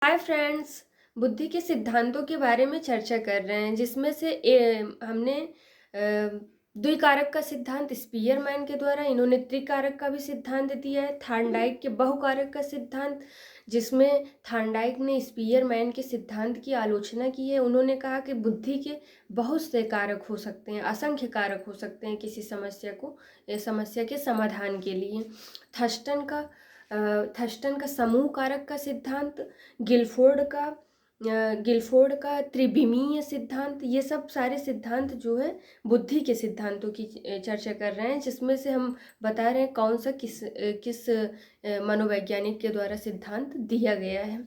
Hi friends. बुद्धि के सिद्धांतों के बारे में चर्चा कर रहे हैं जिसमें से हमने द्विकारक का सिद्धांत स्पीयरमैन के द्वारा, इन्होंने त्रिकारक का भी सिद्धांत दिया है। थार्नडाइक के बहुकारक का सिद्धांत, जिसमें थार्नडाइक ने स्पीयरमैन के सिद्धांत की आलोचना की है। उन्होंने कहा कि बुद्धि के बहुत से कारक हो सकते हैं, असंख्य कारक हो सकते हैं किसी समस्या के समाधान के लिए। थर्स्टन का समूह कारक का सिद्धांत, गिलफोर्ड का त्रिविमीय सिद्धांत, ये सब सारे सिद्धांत जो है बुद्धि के सिद्धांतों की चर्चा कर रहे हैं, जिसमें से हम बता रहे हैं कौन सा किस मनोवैज्ञानिक के द्वारा सिद्धांत दिया गया है।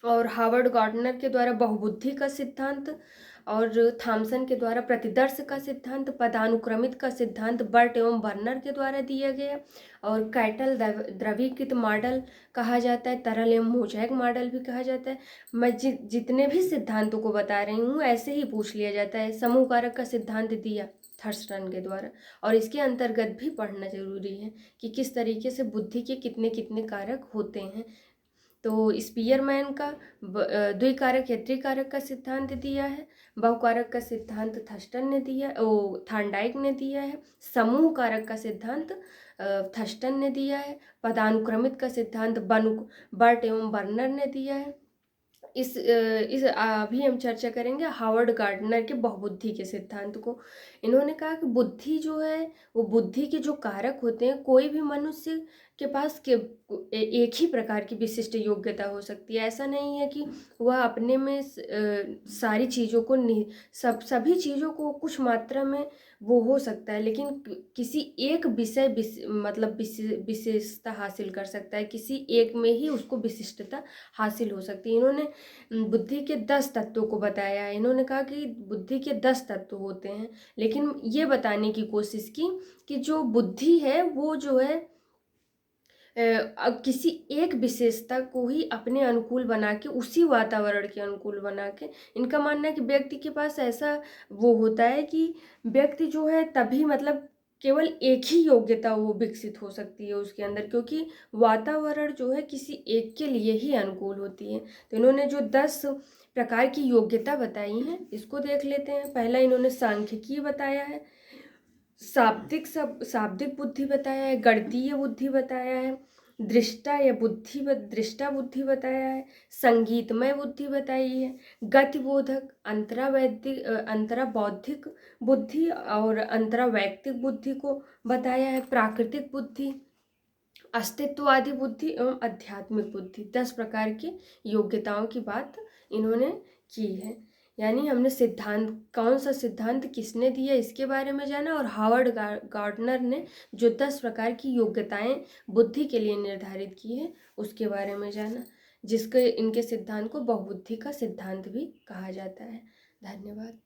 और हार्वर्ड गार्डनर के द्वारा बहुबुद्धि का सिद्धांत, और थॉमसन के द्वारा प्रतिदर्श का सिद्धांत, पदानुक्रमित का सिद्धांत बर्ट एवं बर्नर के द्वारा दिया गया। और कैटल द्रवीकृत मॉडल कहा जाता है, तरल एवं मोज़ैक मॉडल भी कहा जाता है। मैं जितने भी सिद्धांतों को बता रही हूँ ऐसे ही पूछ लिया जाता है। समूह कारक का सिद्धांत दिया थर्स्टन के द्वारा, और इसके अंतर्गत भी पढ़ना जरूरी है कि किस तरीके से बुद्धि के कितने कितने कारक होते हैं। तो स्पीयरमैन का द्विकारक या त्रिकारक का सिद्धांत दिया है। बहुकारक का सिद्धांत थर्स्टन ने दिया, थार्नडाइक ने दिया है। समूह कारक का सिद्धांत थर्स्टन ने दिया है। पदानुक्रमित का सिद्धांत बर्ट एवं बर्नर ने दिया है। इस अभी हम चर्चा करेंगे हार्वर्ड गार्डनर के बहुबुद्धि के सिद्धांत को। इन्होंने कहा कि बुद्धि जो है वो बुद्धि के जो कारक होते हैं, कोई भी मनुष्य के पास एक ही प्रकार की विशिष्ट योग्यता हो सकती है। ऐसा नहीं है कि वह अपने में सारी चीज़ों को सभी चीज़ों को कुछ मात्रा में वो हो सकता है, लेकिन किसी एक मतलब विशेषता हासिल कर सकता है, किसी एक में ही उसको विशिष्टता हासिल हो सकती है। इन्होंने बुद्धि के 10 तत्वों को बताया है। इन्होंने कहा कि बुद्धि के 10 तत्व होते हैं, लेकिन ये बताने की कोशिश की कि जो बुद्धि है वो जो है अब किसी एक विशेषता को ही अपने अनुकूल बना के, उसी वातावरण के अनुकूल बना के, इनका मानना है कि व्यक्ति के पास ऐसा वो होता है कि व्यक्ति जो है तभी मतलब केवल एक ही योग्यता वो विकसित हो सकती है उसके अंदर, क्योंकि वातावरण जो है किसी एक के लिए ही अनुकूल होती है। तो इन्होंने जो 10 प्रकार की योग्यता बताई हैं इसको देख लेते हैं। पहला इन्होंने सांख्यिकी बताया है, शाब्दिक बुद्धि बताया है, गणितीय बुद्धि बताया है, दृष्टा बुद्धि बताया है, संगीतमय बुद्धि बताई है, गतिबोधक, अंतराबौद्धिक बुद्धि और अंतरावैयक्तिक बुद्धि को बताया है, प्राकृतिक बुद्धि, अस्तित्ववादी बुद्धि एवं आध्यात्मिक बुद्धि। 10 प्रकार की योग्यताओं की बात इन्होंने की है। यानी हमने सिद्धांत, कौन सा सिद्धांत किसने दिया इसके बारे में जाना, और हार्वर्ड गार्डनर ने जो 10 प्रकार की योग्यताएं बुद्धि के लिए निर्धारित की है उसके बारे में जाना, जिसके इनके सिद्धांत को बहुबुद्धि का सिद्धांत भी कहा जाता है। धन्यवाद।